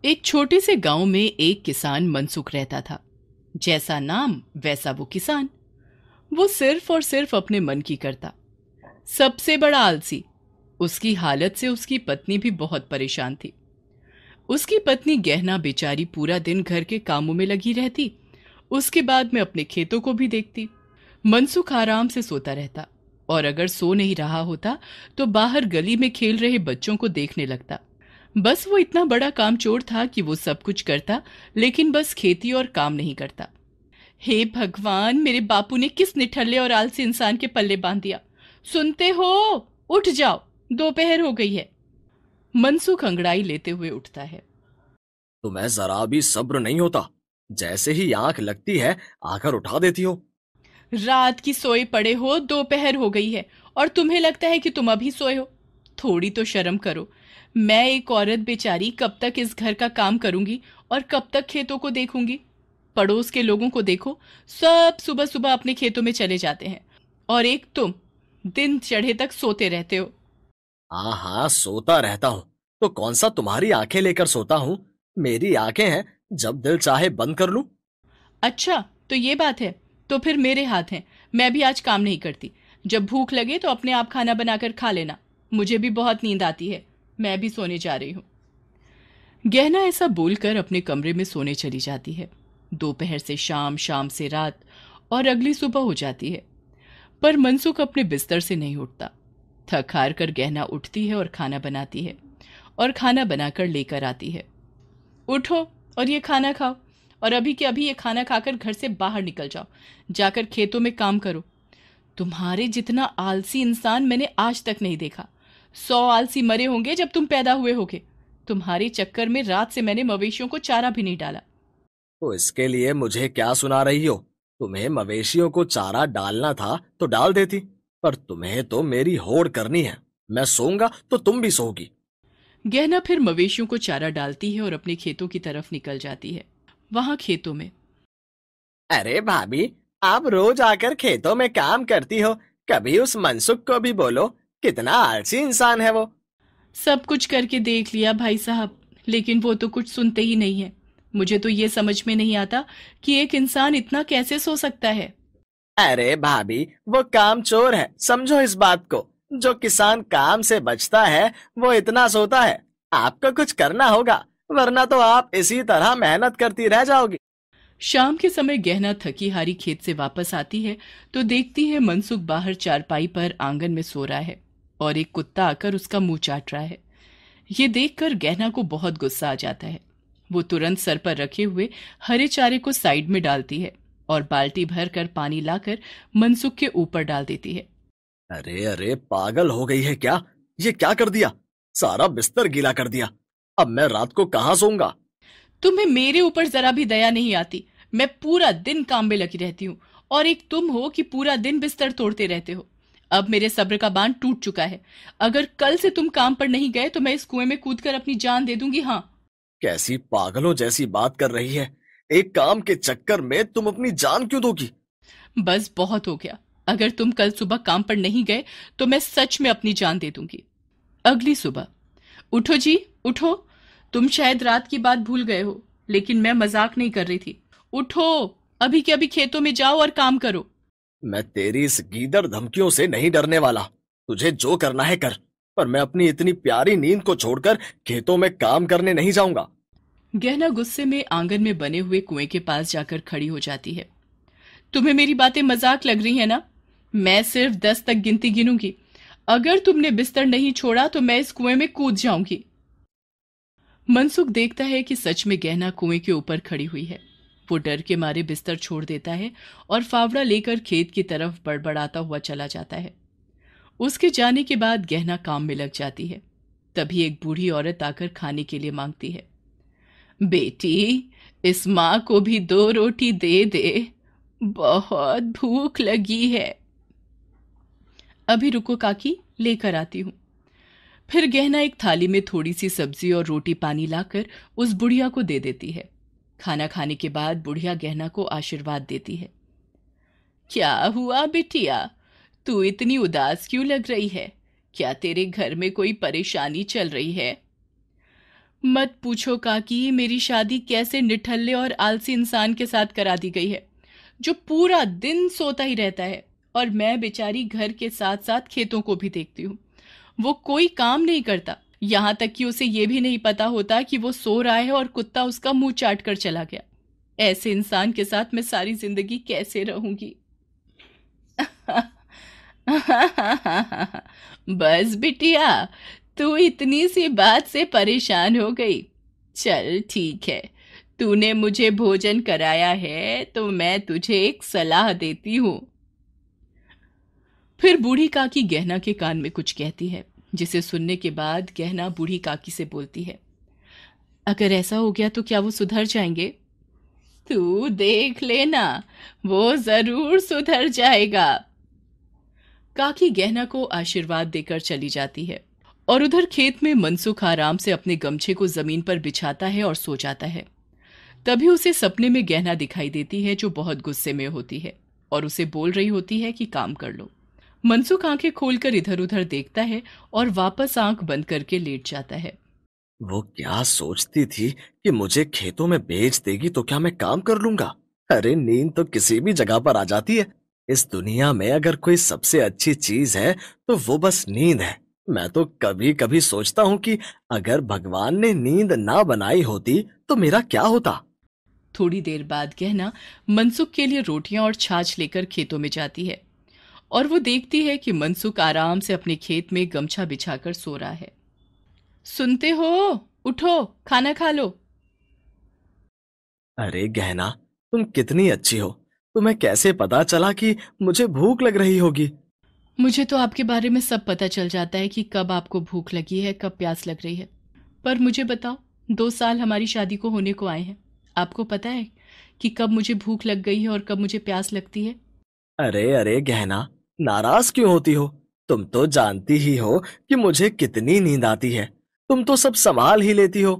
एक छोटे से गांव में एक किसान मनसुख रहता था। जैसा नाम वैसा वो किसान। वो सिर्फ और सिर्फ अपने मन की करता। सबसे बड़ा आलसी। उसकी हालत से उसकी पत्नी भी बहुत परेशान थी। उसकी पत्नी गहना बेचारी पूरा दिन घर के कामों में लगी रहती। उसके बाद में अपने खेतों को भी देखती। मनसुख आराम से सोता रहता और अगर सो नहीं रहा होता तो बाहर गली में खेल रहे बच्चों को देखने लगता। बस वो इतना बड़ा कामचोर था कि वो सब कुछ करता, लेकिन बस खेती और काम नहीं करता। हे भगवान, मेरे बापू ने किस निठल्ले और आलसी इंसान के पल्ले बांध दिया। सुनते हो? उठ जाओ, दोपहर हो गई है। मनसुख अंगड़ाई लेते हुए उठता है। तुम्हें जरा भी सब्र नहीं होता। जैसे ही आंख लगती है आकर उठा देती हो। रात की सोए पड़े हो, दोपहर हो गई है और तुम्हें लगता है कि तुम अभी सोए हो। थोड़ी तो शर्म करो। मैं एक औरत बेचारी कब तक इस घर का काम करूंगी और कब तक खेतों को देखूंगी। पड़ोस के लोगों को देखो, सब सुबह सुबह अपने खेतों में चले जाते हैं और एक तुम दिन चढ़े तक सोते रहते हो। हाँ हाँ, सोता रहता हूँ तो कौन सा तुम्हारी आंखें लेकर सोता हूँ। मेरी आंखें हैं, जब दिल चाहे बंद कर लूं। अच्छा, तो ये बात है। तो फिर मेरे हाथ हैं। मैं भी आज काम नहीं करती। जब भूख लगे तो अपने आप खाना बनाकर खा लेना। मुझे भी बहुत नींद आती है। मैं भी सोने जा रही हूँ। गहना ऐसा बोलकर अपने कमरे में सोने चली जाती है। दोपहर से शाम, शाम से रात और अगली सुबह हो जाती है, पर मनसुख अपने बिस्तर से नहीं उठता। थक हार कर गहना उठती है और खाना बनाती है और खाना बनाकर लेकर आती है। उठो और ये खाना खाओ, और अभी के अभी ये खाना खाकर घर से बाहर निकल जाओ। जाकर खेतों में काम करो। तुम्हारे जितना आलसी इंसान मैंने आज तक नहीं देखा। 100 आलसी मरे होंगे जब तुम पैदा हुए होगे। तुम्हारे चक्कर में रात से मैंने मवेशियों को चारा भी नहीं डाला। तो इसके लिए मुझे क्या सुना रही हो। तुम्हें मवेशियों को चारा डालना था तो डाल देती, पर तुम्हें तो मेरी होड़ करनी है। मैं सोऊंगा तो तुम भी सोओगी। गहना फिर मवेशियों को चारा डालती है और अपने खेतों की तरफ निकल जाती है। वहां खेतों में अरे भाभी, आप रोज आकर खेतों में काम करती हो। कभी उस मनसुख को भी बोलो, कितना आलसी इंसान है वो। सब कुछ करके देख लिया भाई साहब, लेकिन वो तो कुछ सुनते ही नहीं है। मुझे तो ये समझ में नहीं आता कि एक इंसान इतना कैसे सो सकता है। अरे भाभी, वो काम चोर है, समझो इस बात को। जो किसान काम से बचता है वो इतना सोता है। आपको कुछ करना होगा, वरना तो आप इसी तरह मेहनत करती रह जाओगी। शाम के समय गहना थकी हारी खेत से वापस आती है तो देखती है मनसुख बाहर चारपाई पर आंगन में सो रहा है और एक कुत्ता आकर उसका मुंह चाट रहा है। ये देखकर गहना को बहुत गुस्सा आ जाता है। वो तुरंत सर पर रखे हुए हरे चारे को साइड में डालती है और बाल्टी भर कर पानी लाकर मनसुख के ऊपर डाल देती है। अरे अरे, पागल हो गई है क्या। ये क्या कर दिया। सारा बिस्तर गीला कर दिया। अब मैं रात को कहाँ सोऊंगा। तुम्हें मेरे ऊपर जरा भी दया नहीं आती। मैं पूरा दिन काम में लगी रहती हूँ और एक तुम हो कि पूरा दिन बिस्तर तोड़ते रहते हो। अब मेरे सब्र का बांध टूट चुका है। अगर कल से तुम काम पर नहीं गए तो मैं इस कुएं में कूदकर अपनी जान दे दूंगी। हाँ, कैसी पागलों जैसी बात कर रही है। एक काम के चक्कर में तुम अपनी जान क्यों दोगी। बस बहुत हो गया। अगर तुम कल सुबह काम पर नहीं गए तो मैं सच में अपनी जान दे दूंगी। अगली सुबह, उठो जी, उठो। तुम शायद रात की बात भूल गए हो, लेकिन मैं मजाक नहीं कर रही थी। उठो, अभी के अभी खेतों में जाओ और काम करो। मैं तेरी इस गीदड़ धमकियों से नहीं डरने वाला। तुझे जो करना है कर, पर मैं अपनी इतनी प्यारी नींद को छोड़कर खेतों में काम करने नहीं जाऊंगा। गहना गुस्से में आंगन में बने हुए कुएं के पास जाकर खड़ी हो जाती है। तुम्हें मेरी बातें मजाक लग रही है ना? मैं सिर्फ 10 तक गिनती गिनूंगी। अगर तुमने बिस्तर नहीं छोड़ा तो मैं इस कुएं में कूद जाऊंगी। मनसुख देखता है कि सच में गहना कुएं के ऊपर खड़ी हुई है। वो डर के मारे बिस्तर छोड़ देता है और फावड़ा लेकर खेत की तरफ बड़बड़ाता हुआ चला जाता है। उसके जाने के बाद गहना काम में लग जाती है। तभी एक बूढ़ी औरत आकर खाने के लिए मांगती है। बेटी, इस माँ को भी 2 रोटी दे दे, बहुत भूख लगी है। अभी रुको काकी, लेकर आती हूँ। फिर गहना एक थाली में थोड़ी सी सब्जी और रोटी पानी लाकर उस बुढ़िया को दे देती है। खाना खाने के बाद बुढ़िया गहना को आशीर्वाद देती है। क्या हुआ बिटिया, तू इतनी उदास क्यों लग रही है? क्या तेरे घर में कोई परेशानी चल रही है? मत पूछो काकी, मेरी शादी कैसे निठल्ले और आलसी इंसान के साथ करा दी गई है, जो पूरा दिन सोता ही रहता है। और मैं बेचारी घर के साथ साथ खेतों को भी देखती हूँ। वो कोई काम नहीं करता, यहाँ तक कि उसे ये भी नहीं पता होता कि वो सो रहा है और कुत्ता उसका मुंह चाट कर चला गया। ऐसे इंसान के साथ मैं सारी जिंदगी कैसे रहूंगी। बस बिटिया, तू इतनी सी बात से परेशान हो गई। चल ठीक है, तूने मुझे भोजन कराया है तो मैं तुझे एक सलाह देती हूँ। फिर बूढ़ी काकी गहना के कान में कुछ कहती है, जिसे सुनने के बाद गहना बूढ़ी काकी से बोलती है, अगर ऐसा हो गया तो क्या वो सुधर जाएंगे? तू देख लेना, वो जरूर सुधर जाएगा। काकी गहना को आशीर्वाद देकर चली जाती है और उधर खेत में मनसुख आराम से अपने गमछे को जमीन पर बिछाता है और सो जाता है। तभी उसे सपने में गहना दिखाई देती है, जो बहुत गुस्से में होती है और उसे बोल रही होती है कि काम कर लो। मनसुख आंखें खोलकर इधर उधर देखता है और वापस आंख बंद करके लेट जाता है। वो क्या सोचती थी कि मुझे खेतों में बेच देगी तो क्या मैं काम कर लूंगा? अरे नींद तो किसी भी जगह पर आ जाती है। इस दुनिया में अगर कोई सबसे अच्छी चीज है तो वो बस नींद है। मैं तो कभी कभी सोचता हूँ कि अगर भगवान ने नींद ना बनाई होती तो मेरा क्या होता। थोड़ी देर बाद गहना मनसुख के लिए रोटियां और छाछ लेकर खेतों में जाती है और वो देखती है कि मनसुख आराम से अपने खेत में गमछा बिछाकर सो रहा है। सुनते हो? उठो, खाना खा लो। अरे गहना, तुम कितनी अच्छी हो। तुम्हें कैसे पता चला कि मुझे भूख लग रही होगी? मुझे तो आपके बारे में सब पता चल जाता है कि कब आपको भूख लगी है, कब प्यास लग रही है। पर मुझे बताओ, 2 साल हमारी शादी को होने को आए हैं, आपको पता है कि कब मुझे भूख लग गई है और कब मुझे प्यास लगती है? अरे अरे गहना, नाराज क्यों होती हो? तुम तो जानती ही हो कि मुझे कितनी नींद आती है। तुम तो सब संभाल ही लेती हो।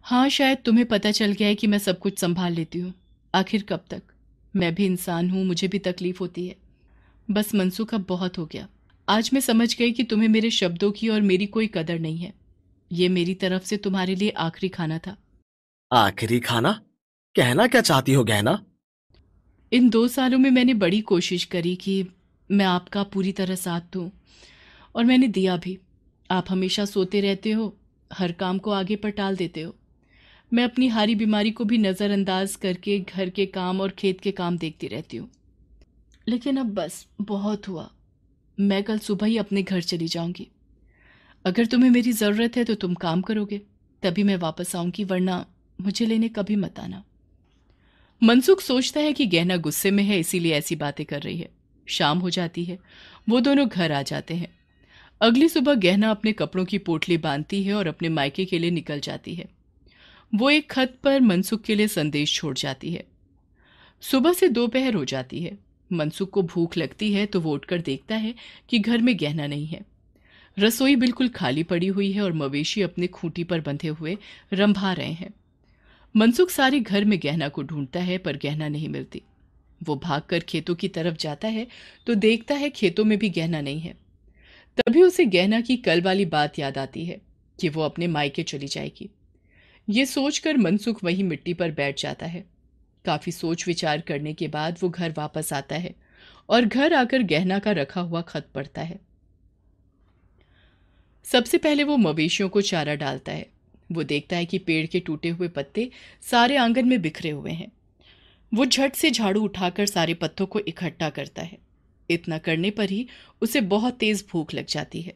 हाँ, शायद तुम्हें पता चल गया है कि मैं सब कुछ संभाल लेती हूँ। आखिर कब तक? मैं भी इंसान हूँ, मुझे भी तकलीफ होती है। बस मनसुख, अब बहुत हो गया। आज मैं समझ गई कि तुम्हें मेरे शब्दों की और मेरी कोई कदर नहीं है। ये मेरी तरफ से तुम्हारे लिए आखिरी खाना था। आखिरी खाना? कहना क्या चाहती हो गहना? इन 2 सालों में मैंने बड़ी कोशिश करी कि मैं आपका पूरी तरह साथ दूं, और मैंने दिया भी। आप हमेशा सोते रहते हो, हर काम को आगे पर टाल देते हो। मैं अपनी हारी बीमारी को भी नज़रअंदाज करके घर के काम और खेत के काम देखती रहती हूँ। लेकिन अब बस बहुत हुआ। मैं कल सुबह ही अपने घर चली जाऊंगी। अगर तुम्हें मेरी ज़रूरत है तो तुम काम करोगे, तभी मैं वापस आऊंगी, वरना मुझे लेने कभी मत आना। मनसुख सोचता है कि गहना गुस्से में है, इसीलिए ऐसी बातें कर रही है। शाम हो जाती है, वो दोनों घर आ जाते हैं। अगली सुबह गहना अपने कपड़ों की पोटली बांधती है और अपने मायके के लिए निकल जाती है। वो एक खत पर मनसुख के लिए संदेश छोड़ जाती है। सुबह से दोपहर हो जाती है। मनसुख को भूख लगती है तो वो उठकर देखता है कि घर में गहना नहीं है। रसोई बिल्कुल खाली पड़ी हुई है और मवेशी अपने खूंटी पर बंधे हुए रंभा रहे हैं। मनसुख सारे घर में गहना को ढूंढता है, पर गहना नहीं मिलती। वो भागकर खेतों की तरफ जाता है तो देखता है खेतों में भी गहना नहीं है। तभी उसे गहना की कल वाली बात याद आती है कि वो अपने मायके चली जाएगी। ये सोचकर मनसुख वहीं मिट्टी पर बैठ जाता है। काफी सोच विचार करने के बाद वो घर वापस आता है और घर आकर गहना का रखा हुआ खत पढ़ता है। सबसे पहले वो मवेशियों को चारा डालता है। वो देखता है कि पेड़ के टूटे हुए पत्ते सारे आंगन में बिखरे हुए हैं। वो झट से झाड़ू उठाकर सारे पत्तों को इकट्ठा करता है। इतना करने पर ही उसे बहुत तेज भूख लग जाती है।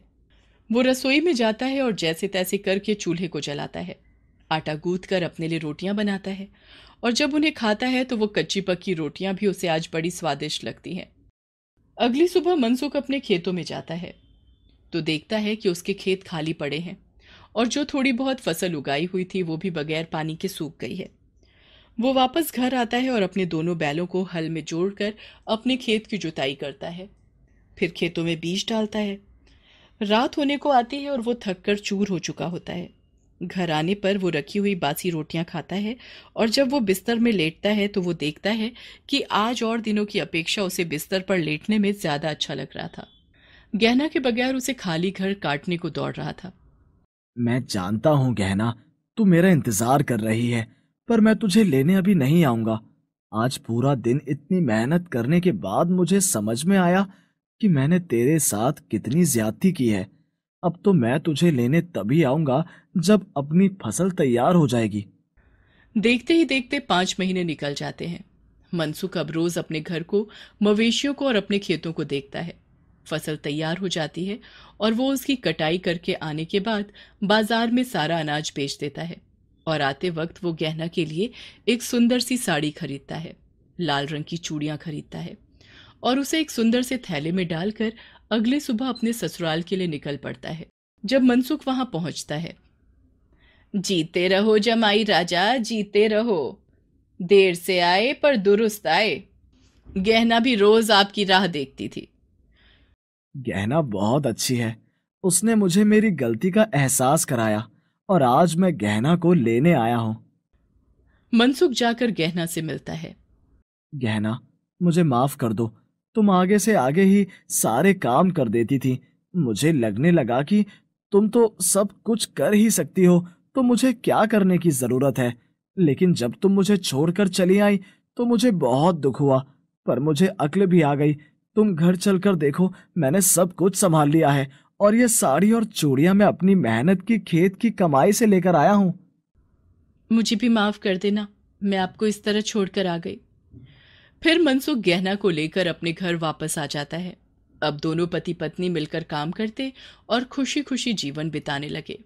वो रसोई में जाता है और जैसे तैसे करके चूल्हे को जलाता है। आटा गूंथ कर अपने लिए रोटियां बनाता है और जब उन्हें खाता है तो वो कच्ची पक्की रोटियां भी उसे आज बड़ी स्वादिष्ट लगती हैं। अगली सुबह मनसुख अपने खेतों में जाता है तो देखता है कि उसके खेत खाली पड़े हैं और जो थोड़ी बहुत फसल उगाई हुई थी वो भी बगैर पानी के सूख गई है। वो वापस घर आता है और अपने दोनों बैलों को हल में जोड़कर अपने खेत की जुताई करता है। फिर खेतों में बीज डालता है। रात होने को आती है और वो थककर चूर हो चुका होता है। घर आने पर वो रखी हुई बासी रोटियां खाता है और जब वो बिस्तर में लेटता है तो वो देखता है कि आज और दिनों की अपेक्षा उसे बिस्तर पर लेटने में ज्यादा अच्छा लग रहा था। गहना के बगैर उसे खाली घर काटने को दौड़ रहा था। मैं जानता हूँ गहना, तू मेरा इंतजार कर रही है, पर मैं तुझे लेने अभी नहीं आऊंगा। आज पूरा दिन इतनी मेहनत करने के बाद मुझे समझ में आया कि मैंने तेरे साथ कितनी ज्यादती की है। अब तो मैं तुझे लेने तभी आऊंगा जब अपनी फसल तैयार हो जाएगी। देखते ही देखते 5 महीने निकल जाते हैं। मनसुख अब रोज अपने घर को, मवेशियों को और अपने खेतों को देखता है। फसल तैयार हो जाती है और वो उसकी कटाई करके आने के बाद बाजार में सारा अनाज बेच देता है। और आते वक्त वो गहना के लिए एक सुंदर सी साड़ी खरीदता है, लाल रंग की चूड़ियां खरीदता है और उसे एक सुंदर से थैले में डालकर अगले सुबह अपने ससुराल के लिए निकल पड़ता है। जब मनसुख वहां पहुंचता है, जीते रहो जमाई राजा, जीते रहो, देर से आए पर दुरुस्त आए। गहना भी रोज आपकी राह देखती थी। गहना बहुत अच्छी है। उसने मुझे मेरी गलती का एहसास कराया और आज मैं गहना को लेने आया हूँ। मनसुख जाकर गहना से मिलता है। गहना, मुझे माफ कर दो। तुम आगे से आगे ही सारे काम कर देती थी। मुझे लगने लगा कि तुम तो सब कुछ कर ही सकती हो, तो मुझे क्या करने की जरूरत है। लेकिन जब तुम मुझे छोड़कर चली आई तो मुझे बहुत दुख हुआ, पर मुझे अक्ल भी आ गई। तुम घर चलकर देखो, मैंने सब कुछ संभाल लिया है और ये साड़ी और चूड़ियां मैं अपनी मेहनत की खेत की कमाई से लेकर आया हूँ। मुझे भी माफ कर देना, मैं आपको इस तरह छोड़कर आ गई। फिर मनसुख गहना को लेकर अपने घर वापस आ जाता है। अब दोनों पति पत्नी मिलकर काम करते और खुशी खुशी जीवन बिताने लगे।